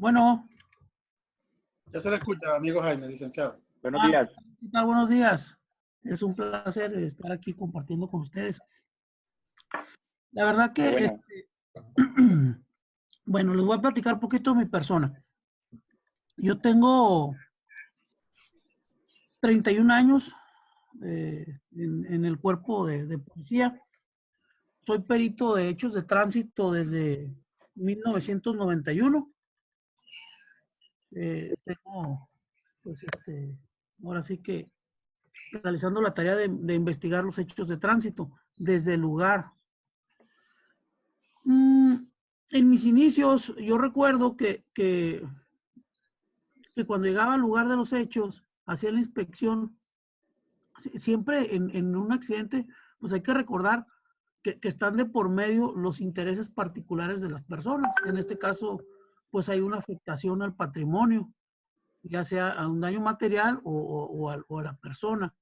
Bueno, Ya se le escucha, amigo Jaime, licenciado. Buenos días. ¿qué tal? Buenos días. Es un placer estar aquí compartiendo con ustedes. La verdad Qué que, bueno. bueno, les voy a platicar un poquito de mi persona. Yo tengo 31 años en el cuerpo de policía. Soy perito de hechos de tránsito desde 1991. Tengo, pues, ahora sí que realizando la tarea de investigar los hechos de tránsito desde el lugar. En mis inicios, yo recuerdo que cuando llegaba al lugar de los hechos, hacía la inspección, siempre en un accidente, pues hay que recordar que están de por medio los intereses particulares de las personas. En este caso, pues hay una afectación al patrimonio, ya sea a un daño material o a la persona.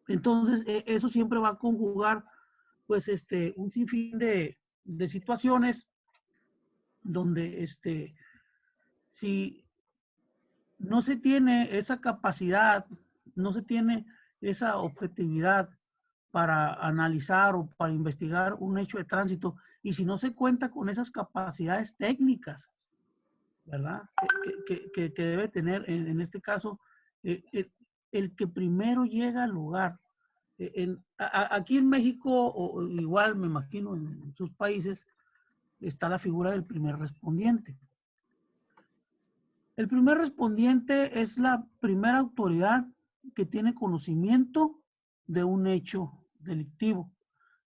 Entonces, eso siempre va a conjugar, pues, un sinfín de situaciones donde, si no se tiene esa capacidad, no se tiene esa objetividad para analizar o para investigar un hecho de tránsito, y si no se cuenta con esas capacidades técnicas, ¿verdad? Que debe tener, en este caso, eh, el, el que primero llega al lugar. Aquí en México, o igual me imagino en sus países, está la figura del primer respondiente. El primer respondiente es la primera autoridad que tiene conocimiento de un hecho delictivo.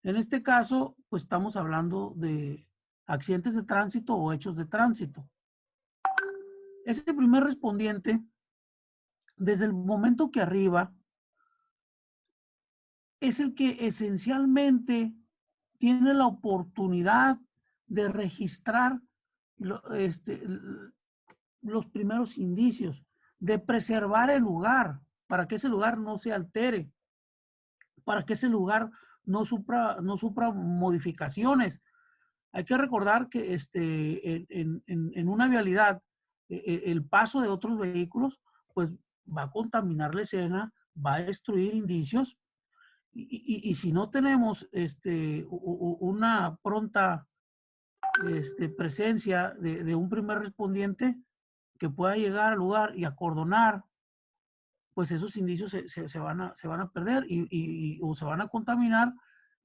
En este caso, pues estamos hablando de accidentes de tránsito o hechos de tránsito. Ese primer respondiente, desde el momento que arriba, es el que esencialmente tiene la oportunidad de registrar los primeros indicios, de preservar el lugar para que ese lugar no se altere, para que ese lugar no sufra modificaciones. Hay que recordar que en una vialidad, el paso de otros vehículos, pues va a contaminar la escena, va a destruir indicios, y si no tenemos una pronta presencia de un primer respondiente que pueda llegar al lugar y acordonar, pues esos indicios se van a perder o se van a contaminar,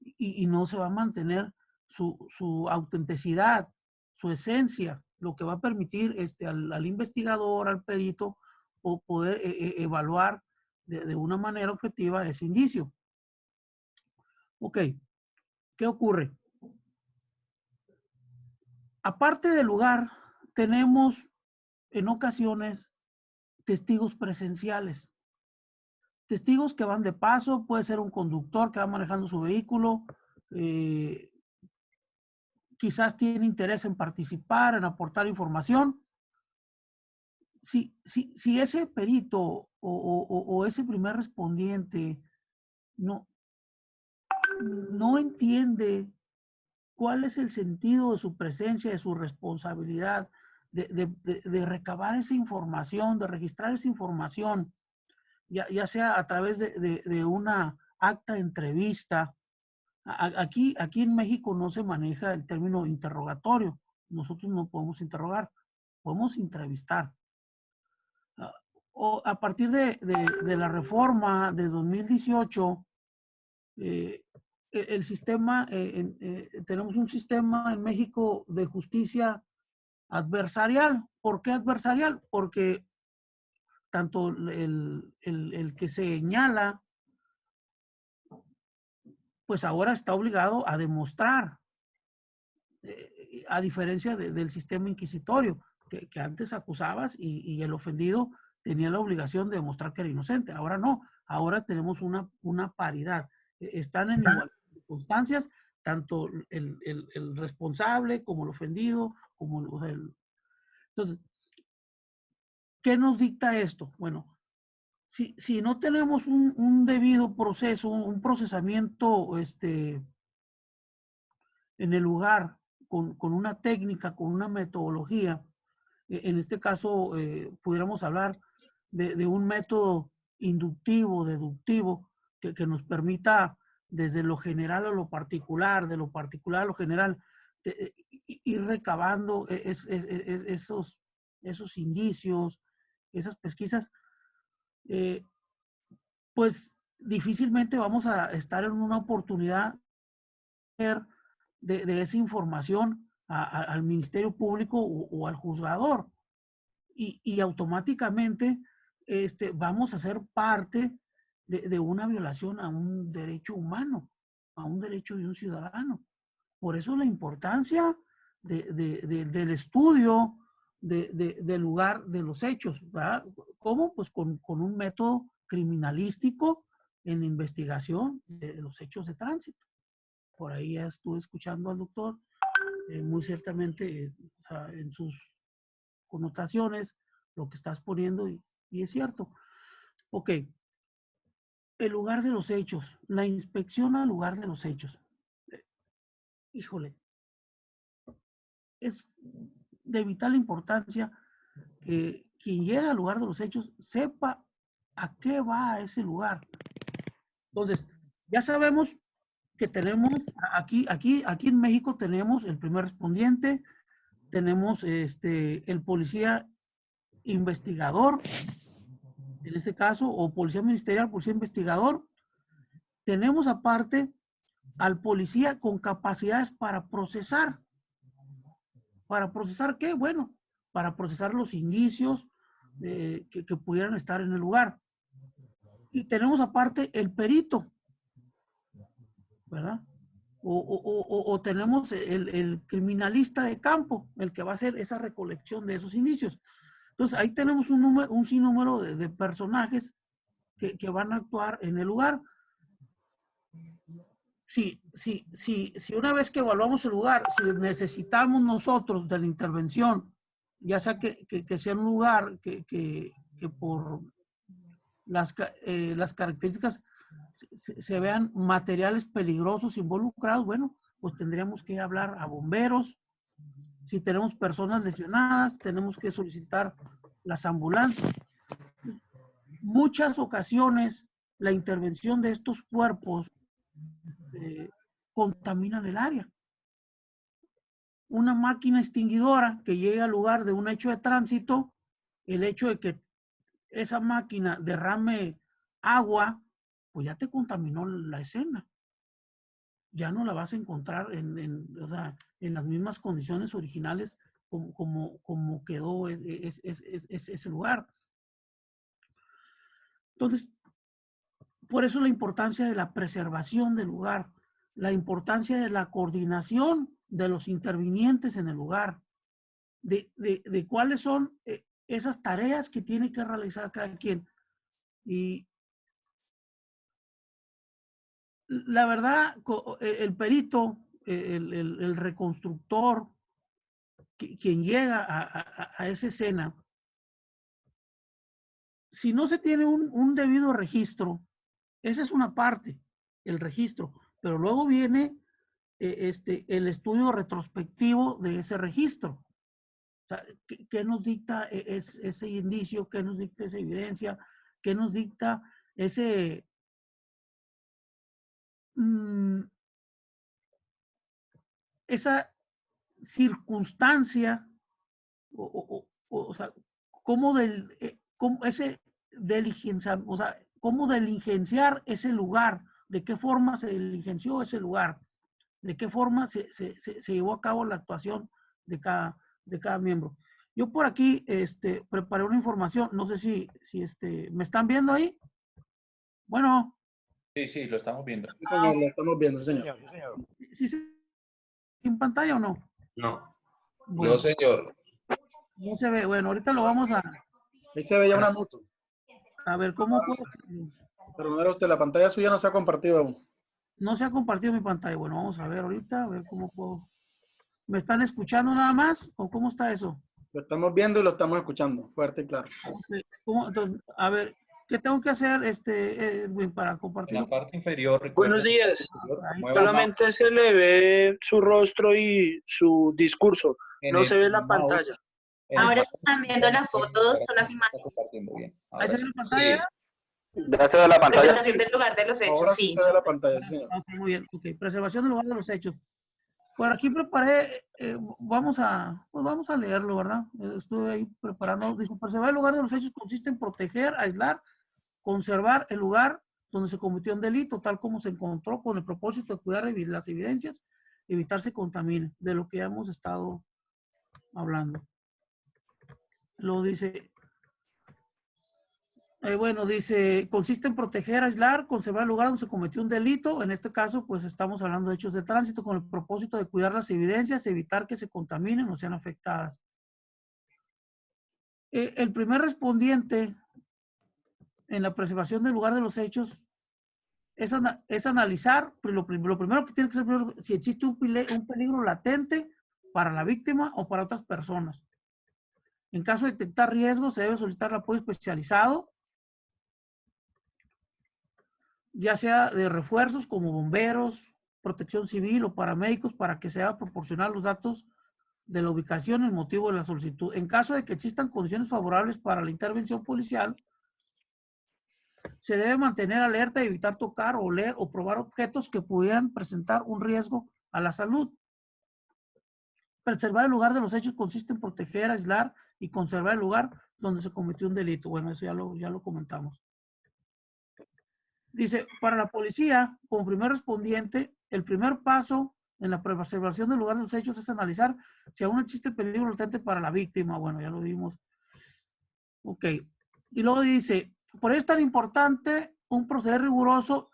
y no se va a mantener su autenticidad, su esencia, lo que va a permitir al investigador, al perito, o poder evaluar de una manera objetiva ese indicio. Ok, ¿qué ocurre? Aparte del lugar, tenemos en ocasiones testigos presenciales. Testigos que van de paso, puede ser un conductor que va manejando su vehículo, quizás tiene interés en participar, en aportar información. Si ese perito o ese primer respondiente no entiende cuál es el sentido de su presencia, de su responsabilidad, de recabar esa información, de registrar esa información, ya sea a través de una acta de entrevista. Aquí en México no se maneja el término interrogatorio. Nosotros no podemos interrogar, podemos entrevistar. O a partir de la reforma de 2018, el sistema, tenemos un sistema en México de justicia adversarial. ¿Por qué adversarial? Porque tanto el que señala, pues ahora está obligado a demostrar, a diferencia del sistema inquisitorio, que antes acusabas y el ofendido tenía la obligación de demostrar que era inocente. Ahora no, ahora tenemos una paridad. Están en igualdad de circunstancias, tanto el responsable como el ofendido, como el... Entonces, ¿qué nos dicta esto? Bueno, si no tenemos un debido proceso, un procesamiento en el lugar, con una técnica, con una metodología, En este caso, pudiéramos hablar de un método inductivo, deductivo, que nos permita desde lo general a lo particular, de lo particular a lo general, ir recabando esos indicios, esas pesquisas, pues difícilmente vamos a estar en una oportunidad de esa información al Ministerio Público o al juzgador. Y automáticamente vamos a ser parte de una violación a un derecho humano, a un derecho de un ciudadano. Por eso la importancia del estudio del lugar de los hechos, ¿verdad? ¿Cómo? Pues con un método criminalístico en investigación de los hechos de tránsito. Por ahí ya estuve escuchando al doctor, muy ciertamente, o sea, en sus connotaciones, lo que estás poniendo, y es cierto. Ok, el lugar de los hechos, la inspección al lugar de los hechos. Híjole, es de vital importancia que quien llega al lugar de los hechos sepa a qué va a ese lugar. Entonces, ya sabemos que tenemos aquí en México tenemos el primer respondiente, tenemos el policía investigador, en este caso, o policía ministerial, policía investigador. Tenemos aparte al policía con capacidades para procesar. ¿Para procesar qué? Bueno, para procesar los indicios que pudieran estar en el lugar. Y tenemos aparte el perito, ¿verdad? O tenemos el criminalista de campo, el que va a hacer esa recolección de esos indicios. Entonces, ahí tenemos un sinnúmero de personajes que van a actuar en el lugar. Si una vez que evaluamos el lugar, si necesitamos nosotros de la intervención, ya sea que sea un lugar que por las características se vean materiales peligrosos involucrados, bueno, pues tendríamos que hablar a bomberos. Si tenemos personas lesionadas, tenemos que solicitar las ambulancias. Muchas ocasiones la intervención de estos cuerpos contaminan el área. Una máquina extinguidora que llegue al lugar de un hecho de tránsito, el hecho de que esa máquina derrame agua, pues ya te contaminó la escena. Ya no la vas a encontrar o sea, en las mismas condiciones originales como quedó ese lugar. Entonces, por eso la importancia de la preservación del lugar, la importancia de la coordinación de los intervinientes en el lugar, de cuáles son esas tareas que tiene que realizar cada quien. Y la verdad, el perito, el reconstructor, quien llega a esa escena, si no se tiene un debido registro, esa es una parte, el registro, pero luego viene el estudio retrospectivo de ese registro. O sea, ¿qué nos dicta ese indicio? ¿Qué nos dicta esa evidencia? ¿Qué nos dicta esa circunstancia? O sea, cómo ese diligencia, o sea, cómo diligenciar ese lugar, de qué forma se diligenció ese lugar, de qué forma se llevó a cabo la actuación de cada miembro. Yo por aquí preparé una información, no sé si ¿me están viendo ahí? Bueno. Sí, lo estamos viendo. Sí, señor, lo estamos viendo, señor. ¿Sí se en pantalla o no? No. Bueno, No, señor. no se ve. Bueno, ahorita lo vamos Ahí se veía una moto. a ver cómo puedo. Pero no era usted, la pantalla suya no se ha compartido aún. No se ha compartido mi pantalla. Bueno, vamos a ver ahorita, a ver cómo puedo. ¿Me están escuchando nada más? ¿O cómo está eso? Lo estamos viendo y lo estamos escuchando, fuerte y claro. Entonces, a ver, ¿qué tengo que hacer, Edwin, para compartir? En la parte inferior. Buenos días. Solamente se le ve su rostro y su discurso. No se ve la pantalla. Ahora están viendo las fotos, son las imágenes. Está compartiendo bien. ¿Ahí Ahora se ve sí. la pantalla? Sí. Ya se ve la pantalla. Presentación del lugar de los hechos, Ahora sí sí. se ve la pantalla, sí, señor. Ok, muy bien. Ok, preservación del lugar de los hechos. Por aquí preparé, vamos a leerlo, ¿verdad? Estoy ahí preparando. Dice, preservar el lugar de los hechos consiste en proteger, aislar, conservar el lugar donde se cometió un delito, tal como se encontró, con el propósito de cuidar las evidencias, evitar se contamine, de lo que ya hemos estado hablando. Lo dice, bueno, dice, consiste en proteger, aislar, conservar el lugar donde se cometió un delito. En este caso, pues estamos hablando de hechos de tránsito con el propósito de cuidar las evidencias, evitar que se contaminen o sean afectadas. El primer respondiente en la preservación del lugar de los hechos es analizar, pues lo primero que tiene que ser si existe un peligro latente para la víctima o para otras personas. En caso de detectar riesgos, se debe solicitar el apoyo especializado, ya sea de refuerzos como bomberos, protección civil o paramédicos, para que sea proporcionar los datos de la ubicación y el motivo de la solicitud. En caso de que existan condiciones favorables para la intervención policial, se debe mantener alerta y evitar tocar, oler o probar objetos que pudieran presentar un riesgo a la salud. Preservar el lugar de los hechos consiste en proteger, aislar y conservar el lugar donde se cometió un delito. Bueno, eso ya lo comentamos. Dice, para la policía, como primer respondiente, el primer paso en la preservación del lugar de los hechos es analizar si aún existe peligro latente para la víctima. Bueno, ya lo vimos. Ok. Y luego dice, por eso es tan importante un proceder riguroso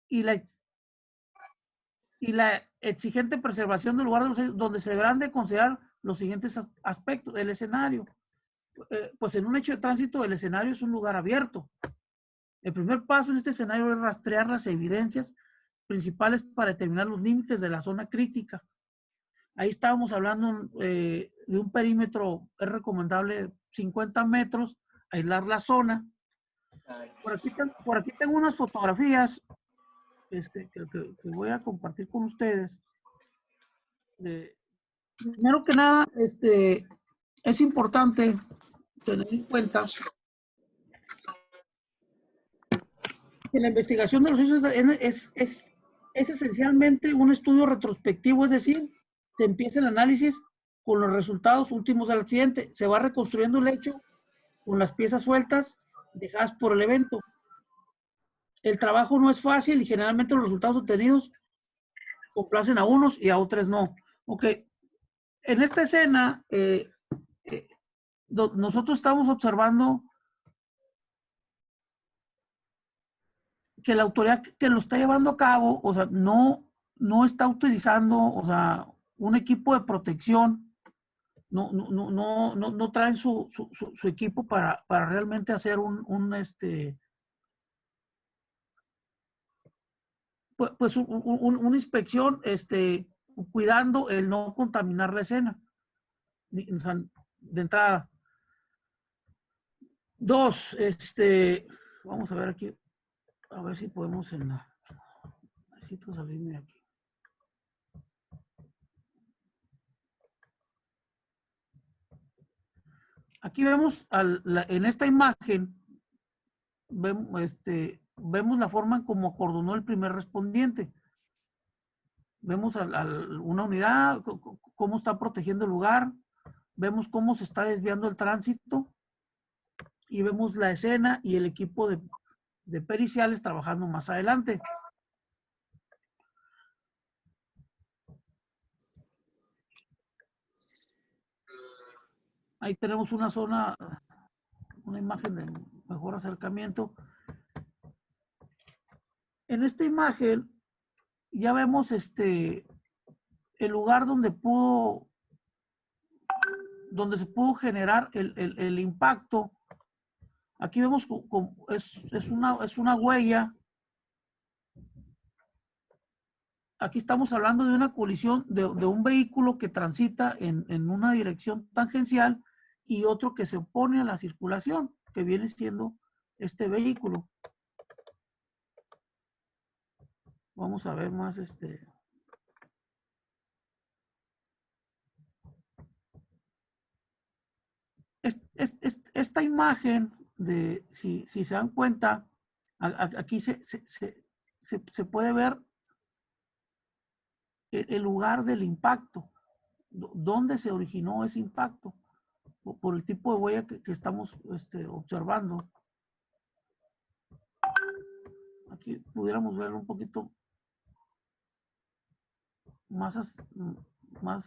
y la exigente preservación del lugar de los hechos, donde se deberán de considerar los siguientes aspectos del escenario. Pues en un hecho de tránsito, el escenario es un lugar abierto. El primer paso en este escenario es rastrear las evidencias principales para determinar los límites de la zona crítica. Ahí estábamos hablando de un perímetro, es recomendable 50 metros, aislar la zona. Por aquí tengo unas fotografías que voy a compartir con ustedes. Primero que nada, es importante tener en cuenta que la investigación de los hechos es esencialmente un estudio retrospectivo, es decir, se empieza el análisis con los resultados últimos del accidente, se va reconstruyendo el hecho con las piezas sueltas dejadas por el evento. El trabajo no es fácil y generalmente los resultados obtenidos complacen a unos y a otros no. Ok, en esta escena, nosotros estamos observando que la autoridad que lo está llevando a cabo, o sea, no está utilizando, o sea, un equipo de protección, no traen su equipo para realmente hacer pues una inspección, cuidando el no contaminar la escena, de entrada. Dos, vamos a ver aquí, a ver si podemos necesito salirme de aquí. Aquí vemos en esta imagen, vemos la forma en cómo acordonó el primer respondiente. Vemos una unidad, cómo está protegiendo el lugar, vemos cómo se está desviando el tránsito y vemos la escena y el equipo de periciales trabajando más adelante. Ahí tenemos una zona, una imagen de mejor acercamiento. En esta imagen ya vemos el lugar donde se pudo generar el impacto. Aquí vemos es una huella. Aquí estamos hablando de una colisión de un vehículo que transita en una dirección tangencial y otro que se opone a la circulación, que viene siendo este vehículo. Vamos a ver más esta imagen, si se dan cuenta, aquí se puede ver el lugar del impacto, dónde se originó ese impacto, por el tipo de huella que estamos observando. Aquí pudiéramos ver un poquito más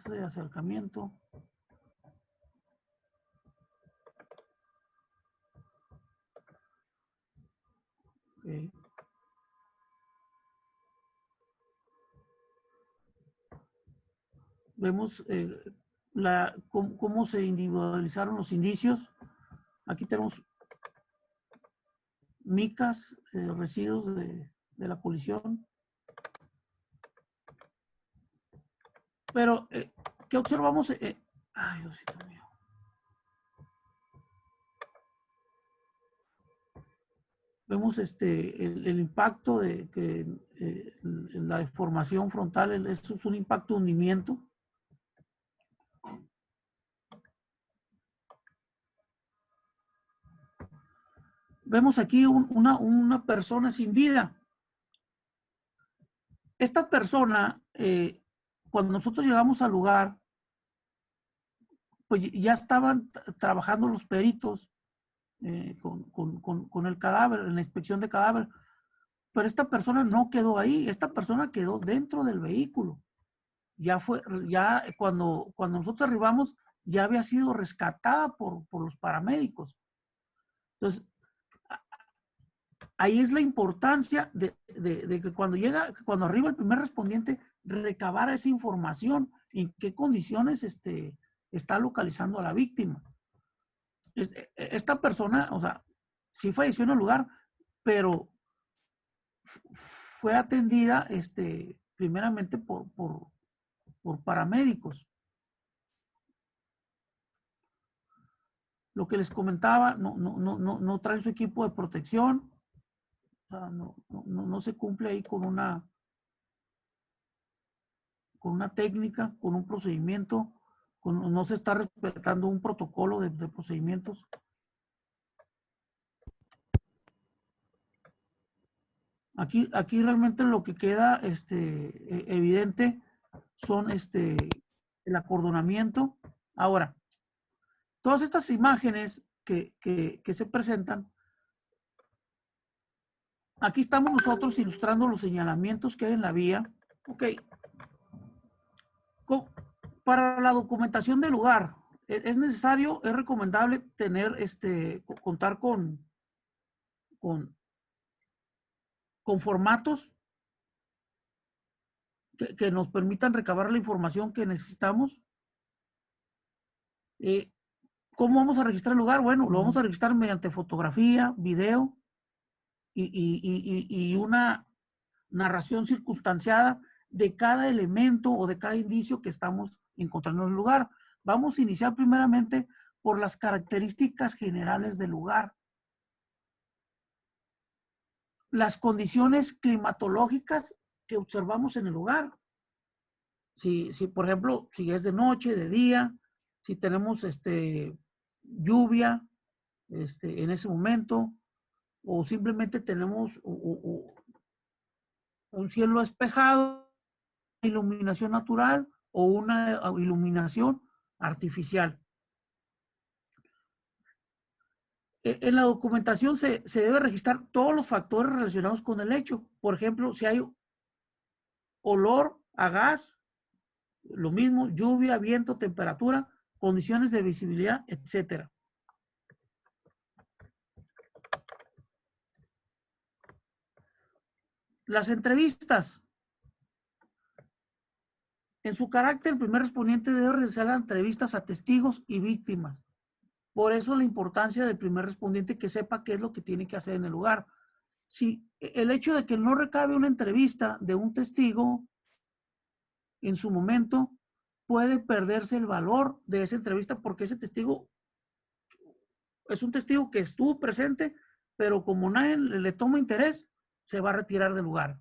de acercamiento. Okay. Vemos cómo se individualizaron los indicios. Aquí tenemos micas, residuos de la colisión. Pero, ¿qué observamos? Ay, Diosito mío. Vemos el impacto de que la deformación frontal, eso es un impacto de hundimiento. Vemos aquí una persona sin vida. Esta persona, cuando nosotros llegamos al lugar, pues ya estaban trabajando los peritos con el cadáver, en la inspección de cadáver. Pero esta persona no quedó ahí, esta persona quedó dentro del vehículo. Ya cuando nosotros arribamos, ya había sido rescatada por los paramédicos. Entonces, ahí es la importancia de que cuando arriba el primer respondiente, recabara esa información, en qué condiciones está localizando a la víctima. Esta persona, o sea, sí falleció en el lugar, pero fue atendida primeramente por paramédicos. Lo que les comentaba, no traen su equipo de protección. O sea, no se cumple ahí con una técnica, con un procedimiento, no se está respetando un protocolo de procedimientos. Aquí realmente lo que queda evidente son el acordonamiento. Ahora, todas estas imágenes que se presentan, aquí estamos nosotros ilustrando los señalamientos que hay en la vía. Ok. Para la documentación del lugar, es necesario, es recomendable contar con formatos que nos permitan recabar la información que necesitamos. ¿Cómo vamos a registrar el lugar? Bueno, lo vamos a registrar mediante fotografía, video y una narración circunstanciada de cada elemento o de cada indicio que estamos encontrando en el lugar. Vamos a iniciar primeramente por las características generales del lugar. Las condiciones climatológicas que observamos en el lugar. Si por ejemplo, si es de noche, de día, si tenemos lluvia en ese momento, o simplemente tenemos un cielo despejado, iluminación natural o una iluminación artificial. En la documentación se debe registrar todos los factores relacionados con el hecho. Por ejemplo, si hay olor a gas, lo mismo, lluvia, viento, temperatura, condiciones de visibilidad, etcétera. Las entrevistas. En su carácter, el primer respondiente debe realizar entrevistas a testigos y víctimas. Por eso la importancia del primer respondiente que sepa qué es lo que tiene que hacer en el lugar. Si el hecho de que no recabe una entrevista de un testigo en su momento, puede perderse el valor de esa entrevista porque ese testigo es un testigo que estuvo presente, pero como nadie le toma interés, se va a retirar del lugar.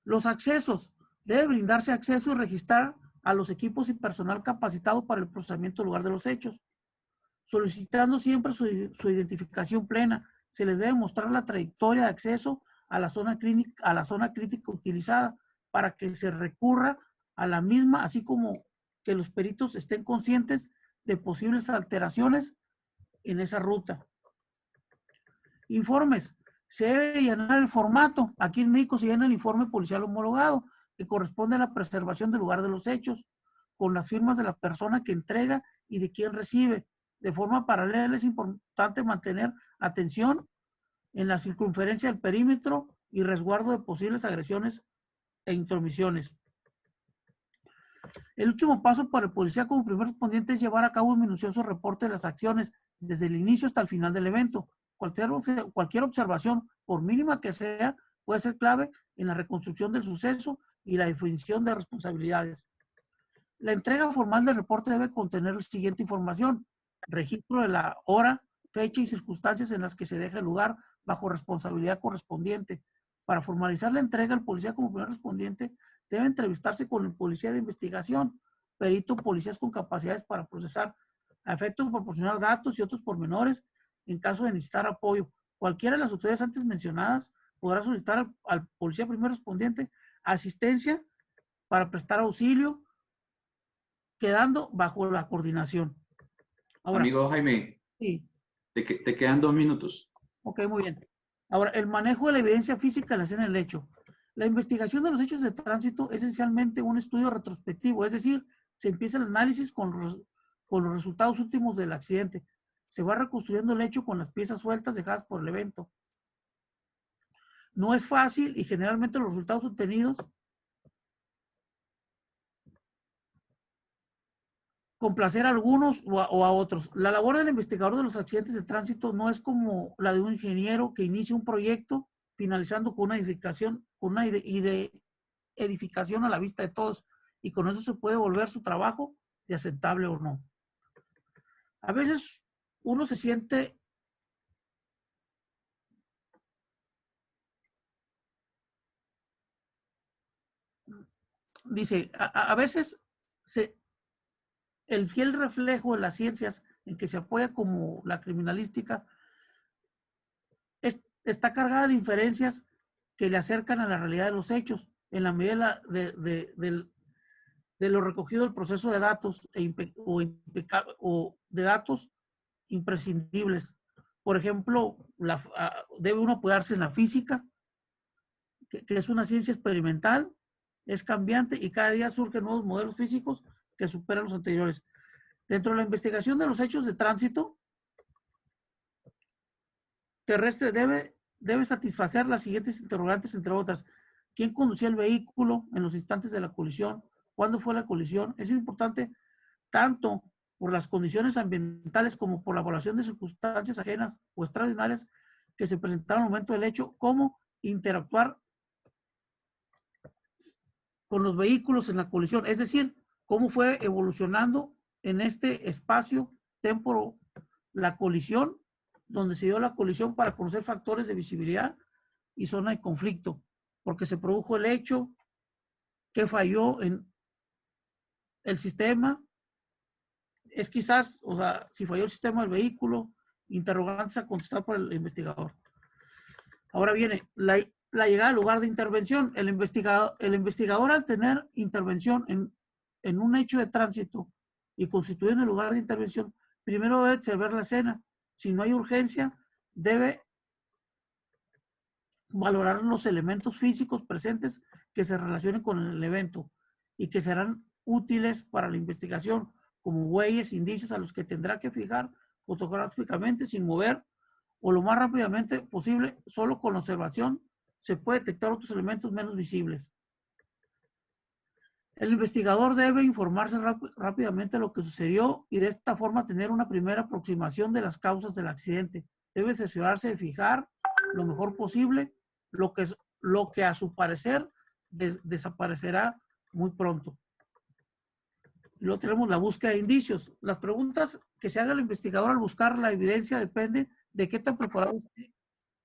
Los accesos. Debe brindarse acceso y registrar a los equipos y personal capacitado para el procesamiento del lugar de los hechos. solicitando siempre su identificación plena. Se les debe mostrar la trayectoria de acceso a la zona crítica utilizada para que se recurra a la misma, así como que los peritos estén conscientes de posibles alteraciones en esa ruta. Informes. Se debe llenar el formato. Aquí en México se llena el informe policial homologado, que corresponde a la preservación del lugar de los hechos, con las firmas de la persona que entrega y de quien recibe. De forma paralela es importante mantener atención en la circunferencia del perímetro y resguardo de posibles agresiones e intromisiones. El último paso para el policía como primer respondiente es llevar a cabo un minucioso reporte de las acciones desde el inicio hasta el final del evento. Cualquier observación, por mínima que sea, puede ser clave en la reconstrucción del suceso y la definición de responsabilidades. La entrega formal del reporte debe contener la siguiente información: registro de la hora, fecha y circunstancias en las que se deja el lugar bajo responsabilidad correspondiente. Para formalizar la entrega, el policía como primer respondiente debe entrevistarse con el policía de investigación, perito, policías con capacidades para procesar a efectos de proporcionar datos y otros pormenores en caso de necesitar apoyo. Cualquiera de las autoridades antes mencionadas podrá solicitar al policía primer respondiente asistencia para prestar auxilio, quedando bajo la coordinación. Ahora, Amigo Jaime, sí, te quedan 2 minutos. ok, muy bien. Ahora, el manejo de la evidencia física en la escena del hecho. La investigación de los hechos de tránsito es esencialmente un estudio retrospectivo, es decir, se empieza el análisis con los resultados últimos del accidente. Se va reconstruyendo el hecho con las piezas sueltas dejadas por el evento. No es fácil y generalmente los resultados obtenidos complacer a algunos o a otros. La labor del investigador de los accidentes de tránsito no es como la de un ingeniero que inicia un proyecto finalizando con una edificación, edificación a la vista de todos, y con eso se puede volver su trabajo de aceptable o no. A veces uno se siente dice, a veces el fiel reflejo de las ciencias en que se apoya como la criminalística está cargada de inferencias que le acercan a la realidad de los hechos en la medida de lo recogido del proceso de datos o de datos imprescindibles. Por ejemplo, debe uno apoyarse en la física, que es una ciencia experimental, es cambiante y cada día surgen nuevos modelos físicos que superan los anteriores. Dentro de la investigación de los hechos de tránsito terrestre debe satisfacer las siguientes interrogantes, entre otras: ¿quién conducía el vehículo en los instantes de la colisión? ¿Cuándo fue la colisión? Es importante tanto por las condiciones ambientales como por la evaluación de circunstancias ajenas o extraordinarias que se presentaron al momento del hecho, cómo interactuar con los vehículos en la colisión, es decir, cómo fue evolucionando en este espacio temporo la colisión, donde se dio la colisión, para conocer factores de visibilidad y zona de conflicto, porque se produjo el hecho, que falló en el sistema, es quizás, o sea, si falló el sistema del vehículo, interrogantes a contestar por el investigador. Ahora viene la llegada al lugar de intervención. El investigador al tener intervención en un hecho de tránsito y constituir en el lugar de intervención, primero debe observar la escena. Si no hay urgencia, debe valorar los elementos físicos presentes que se relacionen con el evento y que serán útiles para la investigación, como huellas, indicios a los que tendrá que fijar fotográficamente sin mover o lo más rápidamente posible. Solo con la observación se puede detectar otros elementos menos visibles. El investigador debe informarse rápidamente de lo que sucedió y de esta forma tener una primera aproximación de las causas del accidente. Debe cerciorarse de fijar lo mejor posible lo que a su parecer desaparecerá muy pronto. Y luego tenemos la búsqueda de indicios. Las preguntas que se haga el investigador al buscar la evidencia dependen de qué tan preparado esté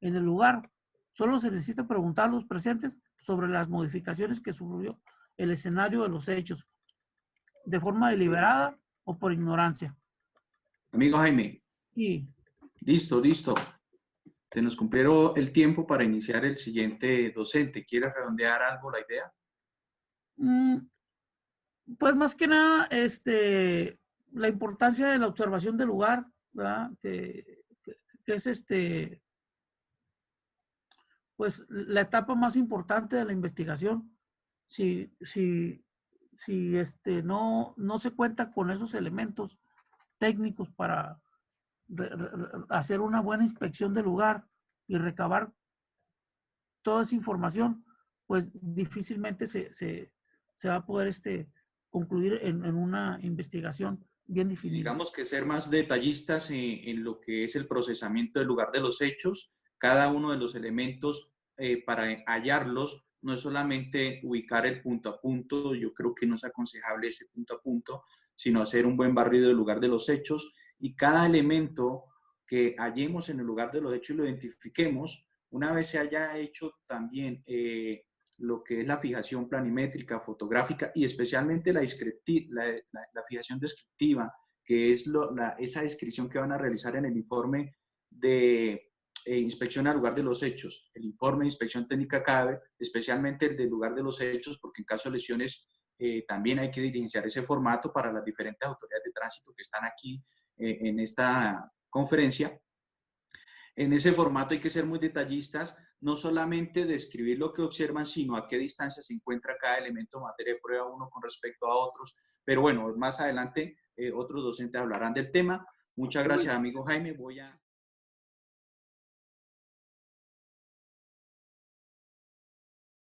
en el lugar. Solo se necesita preguntar a los presentes sobre las modificaciones que sufrió el escenario de los hechos, de forma deliberada o por ignorancia. Amigo Jaime, Y listo, listo. Se nos cumplió el tiempo para iniciar el siguiente docente. ¿Quieres redondear algo la idea? pues más que nada, la importancia de la observación del lugar, ¿verdad? Que es pues la etapa más importante de la investigación. Si no se cuenta con esos elementos técnicos para hacer una buena inspección del lugar y recabar toda esa información, pues difícilmente se va a poder concluir en una investigación bien definida. Digamos que ser más detallistas en lo que es el procesamiento del lugar de los hechos, cada uno de los elementos para hallarlos, no es solamente ubicar el punto a punto, yo creo que no es aconsejable ese punto a punto, sino hacer un buen barrido del lugar de los hechos y cada elemento que hallemos en el lugar de los hechos y lo identifiquemos, una vez se haya hecho también lo que es la fijación planimétrica, fotográfica y especialmente la fijación descriptiva, que es esa descripción que van a realizar en el informe de inspección al lugar de los hechos, el informe de inspección técnica CADE, especialmente el del lugar de los hechos, porque en caso de lesiones también hay que diligenciar ese formato para las diferentes autoridades de tránsito que están aquí en esta conferencia. En ese formato hay que ser muy detallistas, no solamente describir lo que observan, sino a qué distancia se encuentra cada elemento en materia de prueba uno con respecto a otros. Pero bueno, más adelante otros docentes hablarán del tema. Muchas gracias, amigo Jaime. Voy a...